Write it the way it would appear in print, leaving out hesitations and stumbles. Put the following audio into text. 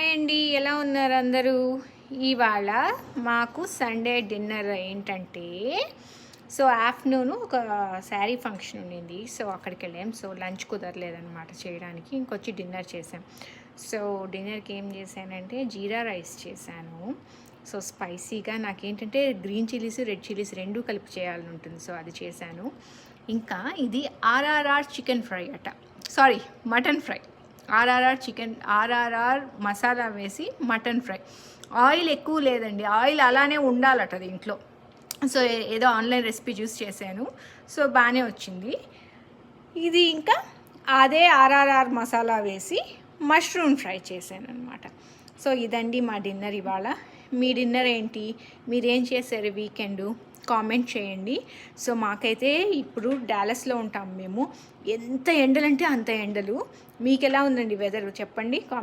Hi అండి, ఎలా ఉన్నారు అందరూ? ఇవాళ మాకు సండే డిన్నర్ ఏంటంటే, సో ఆఫ్టర్నూన్ ఒక శారీ ఫంక్షన్ ఉండింది. సో అక్కడికి వెళ్ళాం. సో లంచ్ కుదరలేదన్నమాట చేయడానికి, ఇంకొచ్చి డిన్నర్ చేసాం. సో డిన్నర్కి ఏం చేశానంటే జీరా రైస్ చేశాను. సో స్పైసీగా నాకేంటంటే గ్రీన్ చిల్లీస్, రెడ్ చిల్లీస్ రెండూ కలిపి చేయాలని ఉంటుంది. సో అది చేశాను. ఇంకా ఇది ఆర్ఆర్ఆర్ చికెన్ ఫ్రై అట, sorry mutton fry. RRR masala వేసి మటన్ ఫ్రై. ఆయిల్ ఎక్కువ లేదండి, ఆయిల్ అలానే ఉండాలట దీంట్లో. సో ఏదో ఆన్లైన్ రెసిపీ చూస్ చేశాను. సో బాగానే వచ్చింది. ఇది ఇంకా అదే ఆర్ఆర్ఆర్ మసాలా వేసి మష్రూమ్ ఫ్రై చేశాను అనమాట. సో ఇదండి మా డిన్నర్ ఇవాళ. మీ డిన్నర్ ఏంటి? మీరేం చేశారు వీకెండ్? కామెంట్ చేయండి. సో మాకైతే ఇప్పుడు డాలస్లో ఉంటాం మేము. ఎంత ఎండలంటే అంత ఎండలు. మీకు ఎలా ఉందండి వెదర్ చెప్పండి కామెంట్.